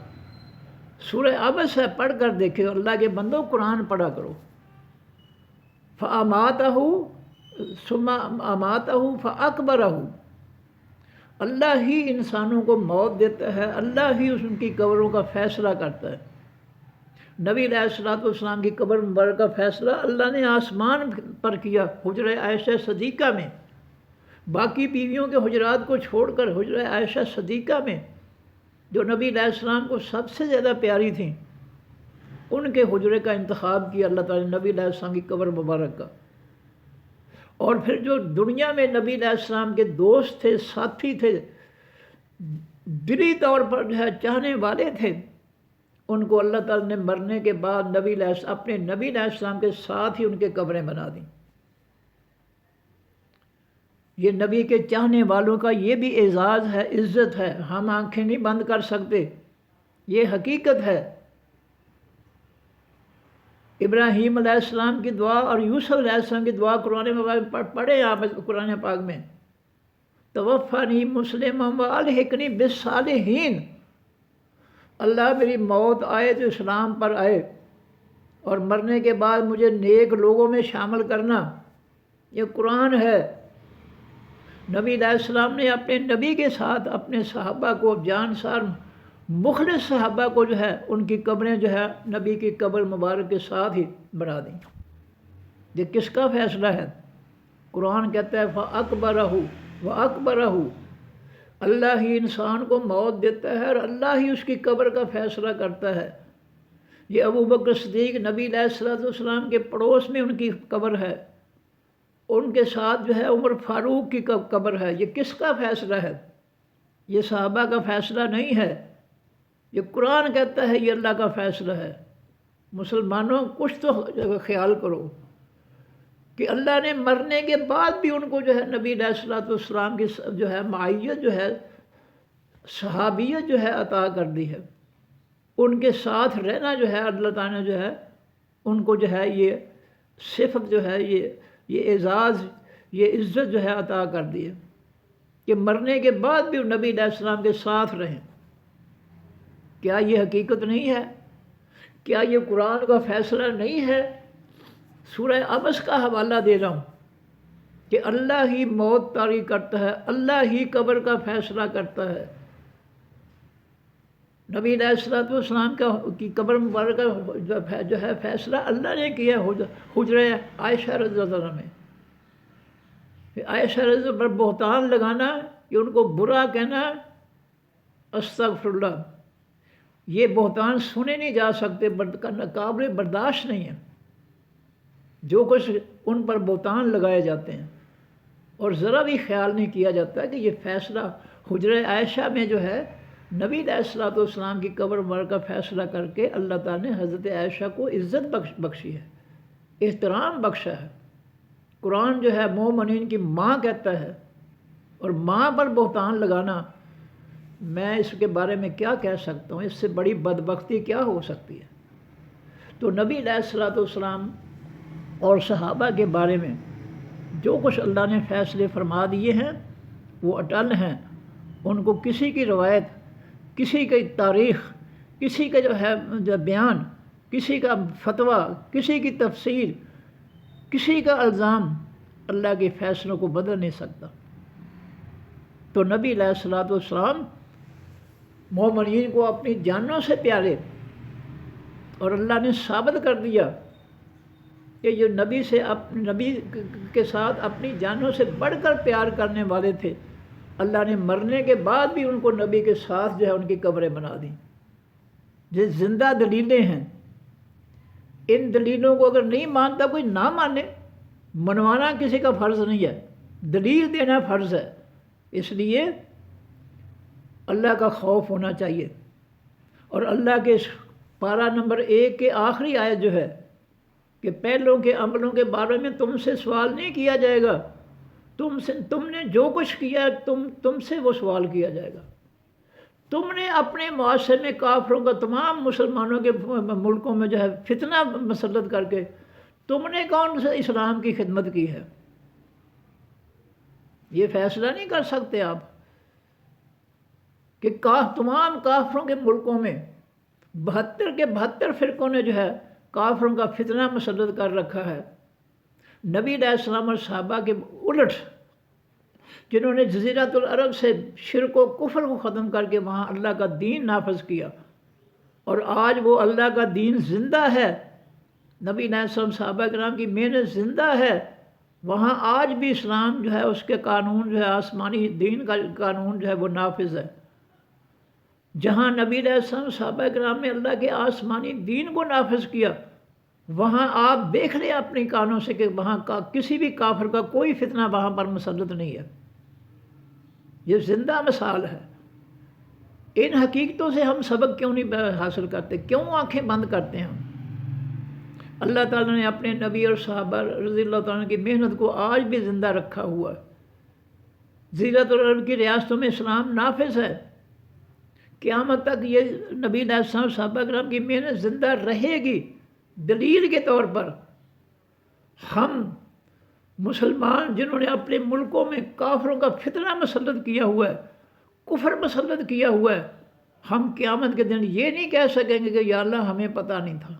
سورہ عبس ہے، پڑھ کر دیکھو، اللہ کے بندوں قرآن پڑھا کرو۔ فَأَمَاتَهُ ثُمَّ أَمَاتَهُ فَأَقْبَرَهُ، اللہ ہی انسانوں کو موت دیتا ہے، اللہ ہی ان کی قبروں کا فیصلہ کرتا ہے۔ نبی علیہ الصلوۃ والسلام کی قبر مبارک کا فیصلہ اللہ نے آسمان پر کیا حجرہ عائشہ صدیقہ میں، باقی بیویوں کے حجرات کو چھوڑ کر حجرہ عائشہ صدیقہ میں، جو نبی علیہ السلام کو سب سے زیادہ پیاری تھیں، ان کے حجرے کا انتخاب کیا اللہ تعالیٰ نے نبی علیہ السلام کی قبر مبارک کا۔ اور پھر جو دنیا میں نبی علیہ السلام کے دوست تھے، ساتھی تھے، دلی طور پر جو ہے چاہنے والے تھے، ان کو اللہ تعالیٰ نے مرنے کے بعد اپنے نبی علیہ السلام کے ساتھ ہی ان کے قبریں بنا دیں۔ یہ نبی کے چاہنے والوں کا یہ بھی اعزاز ہے، عزت ہے، ہم آنکھیں نہیں بند کر سکتے، یہ حقیقت ہے۔ ابراہیم علیہ السلام کی دعا اور یوسف علیہ السلام کی دعا قرآن میں پڑھیں آپ، قرآن پاک میں توفانی مسلما والحقنی بالصالحین، اللہ میری موت آئے تو اسلام پر آئے اور مرنے کے بعد مجھے نیک لوگوں میں شامل کرنا، یہ قرآن ہے۔ نبی علیہ السلام نے اپنے نبی کے ساتھ اپنے صحابہ کو، جانسار مخلص صحابہ کو جو ہے ان کی قبریں جو ہے نبی کی قبر مبارک کے ساتھ ہی بنا دیں۔ یہ کس کا فیصلہ ہے؟ قرآن کہتا ہے فَأَقْبَرَهُ وَأَقْبَرَهُ، اللہ ہی انسان کو موت دیتا ہے اور اللہ ہی اس کی قبر کا فیصلہ کرتا ہے۔ یہ ابو بکر صدیق نبی علیہ السلام کے پڑوس میں ان کی قبر ہے، ان کے ساتھ جو ہے عمر فاروق کی قبر ہے۔ یہ کس کا فیصلہ ہے؟ یہ صحابہ کا فیصلہ نہیں ہے، یہ قرآن کہتا ہے یہ اللہ کا فیصلہ ہے۔ مسلمانوں کچھ تو خیال کرو کہ اللہ نے مرنے کے بعد بھی ان کو جو ہے نبی علیہ الصلوۃ والسلام کی جو ہے معیت جو ہے، صحابیت جو ہے عطا کر دی ہے۔ ان کے ساتھ رہنا جو ہے اللہ تعالیٰ نے جو ہے ان کو جو ہے یہ صفت جو ہے، یہ اعزاز، یہ عزت جو ہے عطا کر دی ہے کہ مرنے کے بعد بھی نبی علیہ السلام کے ساتھ رہیں۔ کیا یہ حقیقت نہیں ہے؟ کیا یہ قرآن کا فیصلہ نہیں ہے؟ سورہ عبس کا حوالہ دے رہا ہوں کہ اللہ ہی موت طاری کرتا ہے، اللہ ہی قبر کا فیصلہ کرتا ہے۔ نبی علیہ الصلوۃ والسلام کی قبر مبارک کا جو ہے فیصلہ اللہ نے کیا حجرہ عائشہ رضی اللہ عنہ میں۔ عائشہ رضی اللہ پر بہتان لگانا، کہ ان کو برا کہنا، استغفر اللہ، یہ بہتان سنے نہیں جا سکتے، قابل برداشت نہیں ہے جو کچھ ان پر بہتان لگائے جاتے ہیں، اور ذرا بھی خیال نہیں کیا جاتا کہ یہ فیصلہ حجرہ عائشہ میں جو ہے نبی علیہ الصلوۃ والسلام کی قبر مبارک کا فیصلہ کر کے اللہ تعالیٰ نے حضرت عائشہ کو عزت بخشی ہے، احترام بخشا ہے۔ قرآن جو ہے مومنین کی ماں کہتا ہے، اور ماں پر بہتان لگانا، میں اس کے بارے میں کیا کہہ سکتا ہوں؟ اس سے بڑی بدبختی کیا ہو سکتی ہے؟ تو نبی علیہ الصلوۃ والسلام اور صحابہ کے بارے میں جو کچھ اللہ نے فیصلے فرما دیے ہیں وہ اٹل ہیں، ان کو کسی کی روایت، کسی کی تاریخ، کسی کا جو ہے بیان، کسی کا فتویٰ، کسی کی تفسیر، کسی کا الزام اللہ کے فیصلوں کو بدل نہیں سکتا۔ تو نبی علیہ الصلوۃ والسلام مومنین کو اپنی جانوں سے پیارے، اور اللہ نے ثابت کر دیا کہ جو نبی کے ساتھ اپنی جانوں سے بڑھ کر پیار کرنے والے تھے، اللہ نے مرنے کے بعد بھی ان کو نبی کے ساتھ جو ہے ان کی قبریں بنا دیں۔ یہ زندہ دلیلیں ہیں، ان دلیلوں کو اگر نہیں مانتا کوئی نہ مانے، منوانا کسی کا فرض نہیں ہے، دلیل دینا فرض ہے۔ اس لیے اللہ کا خوف ہونا چاہیے، اور اللہ کے پارہ نمبر 1 کے آخری آیت جو ہے کہ پہلوں کے عملوں کے بارے میں تم سے سوال نہیں کیا جائے گا، تم نے جو کچھ کیا تم سے وہ سوال کیا جائے گا۔ تم نے اپنے معاشرے میں کافروں کا، تمام مسلمانوں کے ملکوں میں جو ہے فتنہ مسلط کر کے تم نے کون سے اسلام کی خدمت کی ہے؟ یہ فیصلہ نہیں کر سکتے آپ کہ تمام کافروں کے ملکوں میں 72 کے 72 فرقوں نے جو ہے کافروں کا فتنہ مسلط کر رکھا ہے، نبی علیہ السلام اور صحابہ کے الٹ، جنہوں نے جزیرۃ العرب سے شرک و کفر کو ختم کر کے وہاں اللہ کا دین نافذ کیا، اور آج وہ اللہ کا دین زندہ ہے، نبی علیہ السلام صحابہ کرام کی محنت زندہ ہے، وہاں آج بھی اسلام جو ہے اس کے قانون جو ہے آسمانی دین کا قانون جو ہے وہ نافذ ہے۔ جہاں نبی علیہ السلام صحابہ کرام نے اللہ کے آسمانی دین کو نافذ کیا، وہاں آپ دیکھ لیں اپنی کانوں سے کہ وہاں کا کسی بھی کافر کا کوئی فتنہ وہاں پر مسلط نہیں ہے۔ یہ زندہ مثال ہے۔ ان حقیقتوں سے ہم سبق کیوں نہیں حاصل کرتے؟ کیوں آنکھیں بند کرتے ہیں ہم؟ اللہ تعالیٰ نے اپنے نبی اور صحابہ رضی اللہ تعالیٰ کی محنت کو آج بھی زندہ رکھا ہوا ہے۔ جزیرۃ العرب کی ریاستوں میں اسلام نافذ ہے، قیامت تک یہ نبی علیہ السلام صحابہ کرام کی محنت زندہ رہے گی۔ دلیل کے طور پر ہم مسلمان جنہوں نے اپنے ملکوں میں کافروں کا فتنہ مسلط کیا ہوا ہے، کفر مسلط کیا ہوا ہے، ہم قیامت کے دن یہ نہیں کہہ سکیں گے کہ یا اللہ ہمیں پتہ نہیں تھا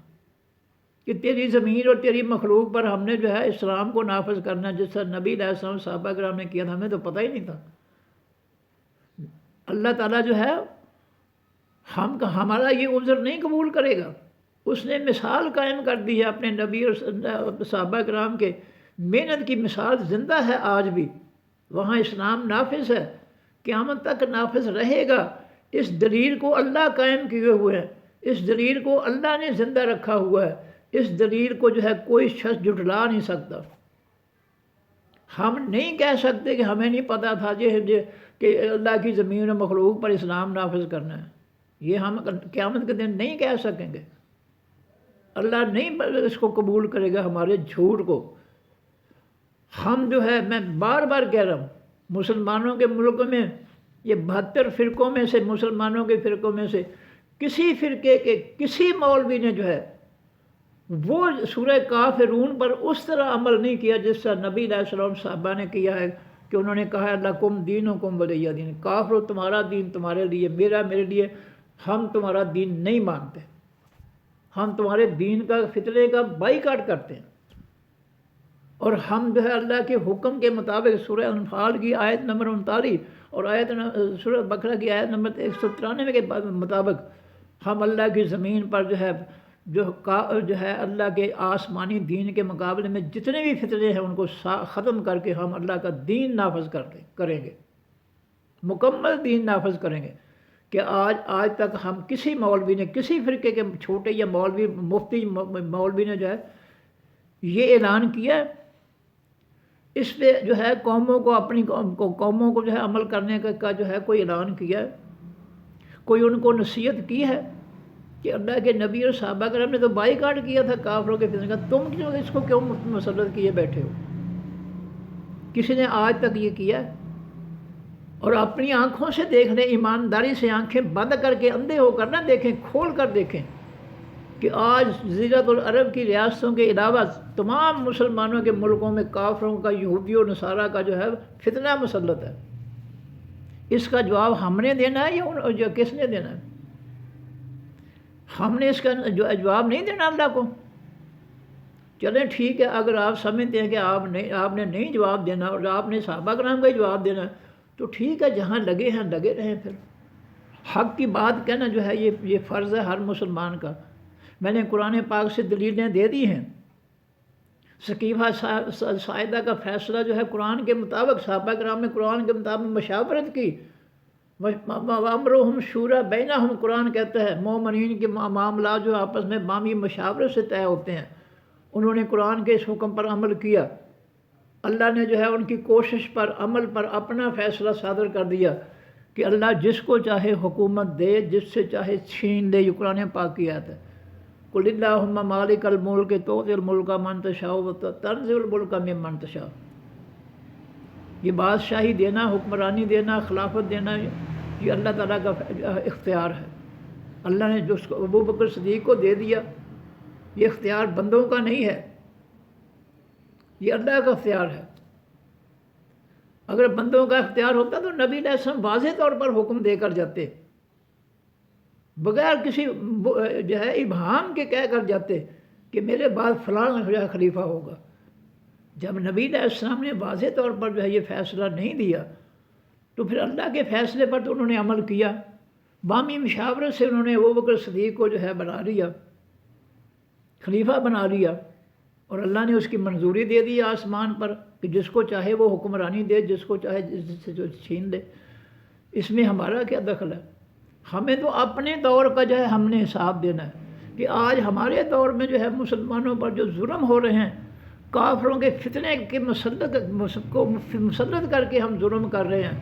کہ تیری زمین اور تیری مخلوق پر ہم نے جو ہے اسلام کو نافذ کرنا جس طرح نبی علیہ السلام صحابہ کرام نے کیا تھا، ہمیں تو پتہ ہی نہیں تھا۔ اللہ تعالیٰ جو ہے ہمارا یہ عذر نہیں قبول کرے گا۔ اس نے مثال قائم کر دی ہے اپنے نبی اور صحابہ کرام کے، محنت کی مثال زندہ ہے آج بھی، وہاں اسلام نافذ ہے، قیامت تک نافذ رہے گا۔ اس دلیل کو اللہ قائم کیے ہوئے ہیں، اس دلیل کو اللہ نے زندہ رکھا ہوا ہے، اس دلیل کو جو ہے کوئی شخص جھٹلا نہیں سکتا۔ ہم نہیں کہہ سکتے کہ ہمیں نہیں پتہ تھا کہ اللہ کی زمین و مخلوق پر اسلام نافذ کرنا ہے، یہ ہم قیامت کے دن نہیں کہہ سکیں گے۔ اللہ نہیں اس کو قبول کرے گا ہمارے جھوٹ کو۔ ہم جو ہے، میں بار بار کہہ رہا ہوں، مسلمانوں کے ملک میں یہ 72 فرقوں میں سے، مسلمانوں کے فرقوں میں سے کسی فرقے کے کسی مولوی نے جو ہے وہ سورہ کافرون پر اس طرح عمل نہیں کیا جس طرح نبی علیہ السلام صحابہ نے کیا ہے، کہ انہوں نے کہا لکم دینکم ولی دین، کافرو تمہارا دین تمہارے لیے، میرا میرے لیے، ہم تمہارا دین نہیں مانتے، ہم تمہارے دین کا فتنے کا بائیکاٹ کرتے ہیں، اور ہم جو ہے اللہ کے حکم کے مطابق سورہ انفال کی آیت نمبر 39 اور سورہ بقرہ کی آیت نمبر 193 کے مطابق ہم اللہ کی زمین پر جو ہے اللہ کے آسمانی دین کے مقابلے میں جتنے بھی فتنے ہیں ان کو ختم کر کے ہم اللہ کا دین نافذ کریں گے، مکمل دین نافذ کریں گے۔ کہ آج تک ہم کسی مولوی نے، کسی فرقے کے چھوٹے یا مولوی مفتی مولوی نے جو ہے یہ اعلان کیا ہے، اس پہ جو ہے قوموں کو، اپنی قوموں کو جو ہے عمل کرنے کا جو ہے کوئی اعلان کیا ہے، کوئی ان کو نصیحت کی ہے کہ اللہ کے نبی اور صحابہ کرام نے تو بائیکاٹ کیا تھا کافروں کے فتنے کا، تم کیوں اس کو کیوں مسلط کیے بیٹھے ہو؟ کسی نے آج تک یہ کیا ہے؟ اور اپنی آنکھوں سے دیکھ لیں، ایمانداری سے آنکھیں بند کر کے، اندھے ہو کر نہ دیکھیں، کھول کر دیکھیں کہ آج جزیرۃ العرب کی ریاستوں کے علاوہ تمام مسلمانوں کے ملکوں میں کافروں کا، یہودی و نصارہ کا جو ہے فتنہ مسلط ہے۔ اس کا جواب ہم نے دینا ہے یا کس نے دینا ہے؟ ہم نے اس کا جواب نہیں دینا اللہ کو۔ چلیں ٹھیک ہے، اگر آپ سمجھتے ہیں کہ آپ نے نہیں جواب دینا اور آپ نے صحابہ کرام کا ہی جواب دینا ہے تو ٹھیک ہے، جہاں لگے ہیں لگے رہیں، پھر حق کی بات کہنا جو ہے یہ فرض ہے ہر مسلمان کا۔ میں نے قرآن پاک سے دلیلیں دے دی ہیں۔ ثقیفہ سائدہ کا فیصلہ جو ہے قرآن کے مطابق، صحابہ کرام نے قرآن کے مطابق مشاورت کی۔ وَأَمْرُهُمْ شُورَىٰ بَيْنَهُمْ قرآن کہتا ہے مومنین کے معاملات جو آپس میں باہمی مشاورت سے طے ہوتے ہیں، انہوں نے قرآن کے اس حکم پر عمل کیا۔ اللہ نے جو ہے ان کی کوشش پر، عمل پر اپنا فیصلہ صادر کر دیا کہ اللہ جس کو چاہے حکومت دے، جس سے چاہے چھین لے۔ یہ قرآن پاک کی آیت ہے۔ قُلِ اللَّهُمَّ مَالِكَ الْمُلْكِ تُؤْتِي الْمُلْكَ مَن تَشَاءُ وَتَنزِعُ الْمُلْكَ مِمَّن تَشَاءُ۔ یہ بادشاہی دینا، حکمرانی دینا، خلافت دینا، یہ اللہ تعالیٰ کا اختیار ہے۔ اللہ نے جو ابو بکر صدیق کو دے دیا، یہ اختیار بندوں کا نہیں ہے، یہ اللہ کا اختیار ہے۔ اگر بندوں کا اختیار ہوتا تو نبی علیہ السلام واضح طور پر حکم دے کر جاتے، بغیر کسی جو ہے ابہام کے کہہ کر جاتے کہ میرے بعد فلاں خلیفہ ہوگا۔ جب نبی علیہ السلام نے واضح طور پر جو ہے یہ فیصلہ نہیں دیا تو پھر اللہ کے فیصلے پر تو انہوں نے عمل کیا۔ باہمی مشاورت سے انہوں نے ابو بکر صدیق کو جو ہے بنا لیا، خلیفہ بنا لیا، اور اللہ نے اس کی منظوری دے دی آسمان پر کہ جس کو چاہے وہ حکمرانی دے، جس کو چاہے جس سے جو چھین لے۔ اس میں ہمارا کیا دخل ہے؟ ہمیں تو اپنے دور کا جو ہے ہم نے حساب دینا ہے کہ آج ہمارے دور میں جو ہے مسلمانوں پر جو ظلم ہو رہے ہیں، کافروں کے فتنے کے مسلط کر کے ہم ظلم کر رہے ہیں،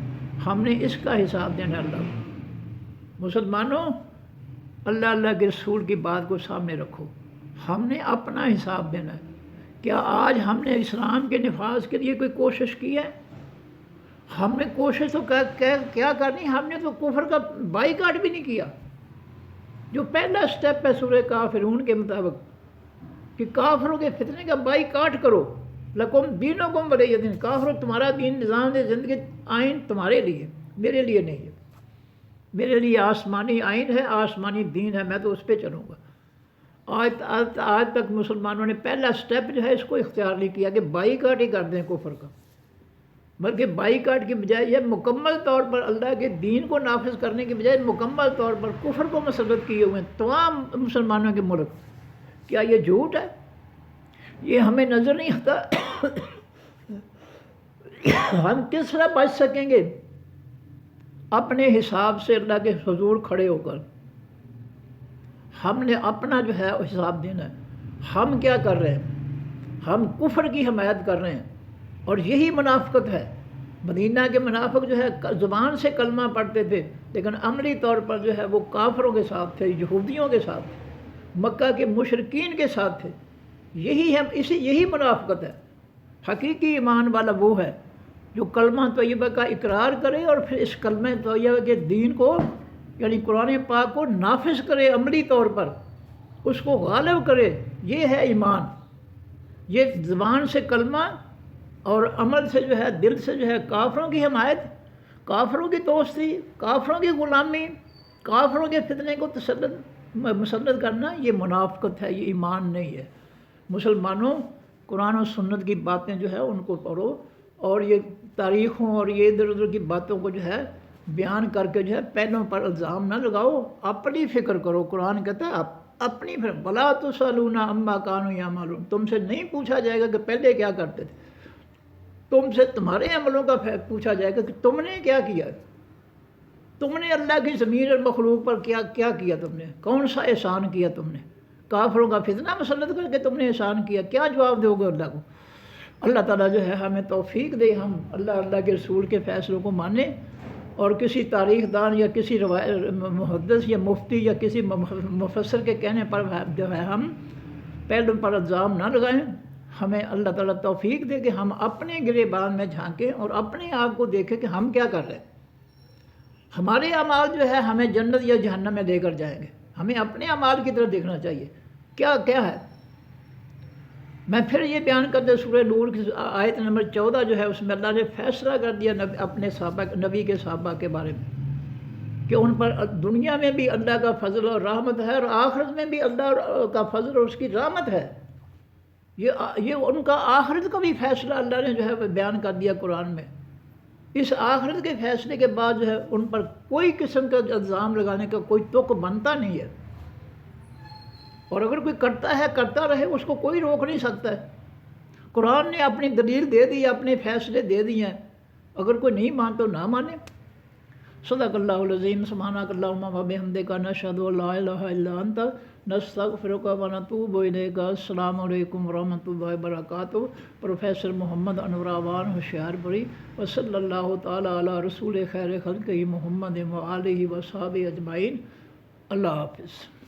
ہم نے اس کا حساب دینا ہے اللہ کو۔ مسلمانوں، اللہ کے رسول کی بات کو سامنے رکھو، ہم نے اپنا حساب دینا ہے۔ کیا آج ہم نے اسلام کے نفاذ کے لیے کوئی کوشش کی ہے؟ ہم نے کوشش تو کیا کرنی، ہم نے تو کفر کا بائیکاٹ بھی نہیں کیا، جو پہلا سٹیپ ہے سورہ کافرون کے مطابق کہ کافروں کے فتنے کا بائیکاٹ کرو۔ لکم دینکم ولی دین، کافروں تمہارا دین، نظام زندگی، آئین تمہارے لیے، میرے لیے نہیں ہے۔ میرے لیے آسمانی آئین ہے، آسمانی دین ہے، میں تو اس پہ چلوں گا۔ آج تک مسلمانوں نے پہلا سٹیپ جو ہے اس کو اختیار نہیں کیا کہ بائیکاٹ ہی کر دیں کفر کا، بلکہ بائیکاٹ کی بجائے یہ مکمل طور پر اللہ کے دین کو نافذ کرنے کی بجائے مکمل طور پر کفر کو مسلط کیے ہوئے ہیں تمام مسلمانوں کے ملک۔ کیا یہ جھوٹ ہے؟ یہ ہمیں نظر نہیں آتا؟ ہم کس طرح بچ سکیں گے؟ اپنے حساب سے اللہ کے حضور کھڑے ہو کر ہم نے اپنا جو ہے حساب دینا ہے۔ ہم کیا کر رہے ہیں؟ ہم کفر کی حمایت کر رہے ہیں، اور یہی منافقت ہے۔ مدینہ کے منافق جو ہے زبان سے کلمہ پڑھتے تھے لیکن عملی طور پر جو ہے وہ کافروں کے ساتھ تھے، یہودیوں کے ساتھ تھے، مکہ کے مشرکین کے ساتھ تھے۔ یہی منافقت ہے۔ حقیقی ایمان والا وہ ہے جو کلمہ طیبہ کا اقرار کرے اور پھر اس کلمہ طیبہ کے دین کو، یعنی قرآن پاک کو نافذ کرے، عملی طور پر اس کو غالب کرے۔ یہ ہے ایمان۔ یہ زبان سے کلمہ اور عمل سے جو ہے، دل سے جو ہے کافروں کی حمایت، کافروں کی دوستی، کافروں کی غلامی، کافروں کے فتنے کو مسلط کرنا، یہ منافقت ہے، یہ ایمان نہیں ہے۔ مسلمانوں، قرآن و سنت کی باتیں جو ہے ان کو پڑھو، اور یہ تاریخوں اور یہ ادھر ادھر کی باتوں کو جو ہے بیان کر کے جو ہے پہلوں پر الزام نہ لگاؤ، اپنی فکر کرو۔ قرآن کہتا ہے اپنی فکر، وَلَا تُسْأَلُونَ عَمَّا كَانُوا يَعْمَلُونَ، تم سے نہیں پوچھا جائے گا کہ پہلے کیا کرتے تھے، تم سے تمہارے عملوں کا پوچھا جائے گا کہ تم نے کیا کیا، تم نے اللہ کی زمین اور مخلوق پر کیا کیا، تم نے کون سا احسان کیا، تم نے کافروں کا فتنہ مسلط کر کے تم نے احسان کیا، کیا جواب دو گے اللہ کو؟ اللہ تعالیٰ جو ہے ہمیں توفیق دے، ہم اللہ کے رسول کے فیصلوں کو مانیں، اور کسی تاریخ دان یا کسی محدث یا مفتی یا کسی مفسر کے کہنے پر جو ہے ہم پہلوں پر الزام نہ لگائیں۔ ہمیں اللہ تعالیٰ توفیق دے کہ ہم اپنے گریبان میں جھانکیں اور اپنے آپ کو دیکھیں کہ ہم کیا کر رہے ہیں۔ ہمارے اعمال جو ہے ہمیں جنت یا جہنم میں لے کر جائیں گے، ہمیں اپنے اعمال کی طرف دیکھنا چاہیے کیا ہے۔ میں پھر یہ بیان کرتے سورہ نور کی آیت نمبر 14 جو ہے اس میں اللہ نے فیصلہ کر دیا اپنے صحابہ، نبی کے صحابہ کے بارے میں کہ ان پر دنیا میں بھی اللہ کا فضل اور رحمت ہے، اور آخرت میں بھی اللہ کا فضل اور اس کی رحمت ہے۔ یہ ان کا آخرت کا بھی فیصلہ اللہ نے جو ہے بیان کر دیا قرآن میں اس آخرت کے فیصلے کے بعد جو ہے ان پر کوئی قسم کا الزام لگانے کا کوئی تک بنتا نہیں ہے، اور اگر کوئی کرتا ہے کرتا رہے، اس کو کوئی روک نہیں سکتا ہے۔ قرآن نے اپنی دلیل دے دی، اپنے فیصلے دے دیے ہیں، اگر کوئی نہیں مان تو نہ مانے۔ صدق اللہ العظیم۔ سبحانک اللہم و بحمدک، نشہد ان لا الہ الا انت، نستغفرک و نتوب الیک۔ السلام علیکم ورحمۃ اللہ وبرکاتہ۔ پروفیسر محمد انور اعوان ہوشیار پوری۔ وصلی اللہ تعالیٰ علی رسول خیر خلقہ محمد و آلہ و صحبہ اجمعین۔ اللہ حافظ۔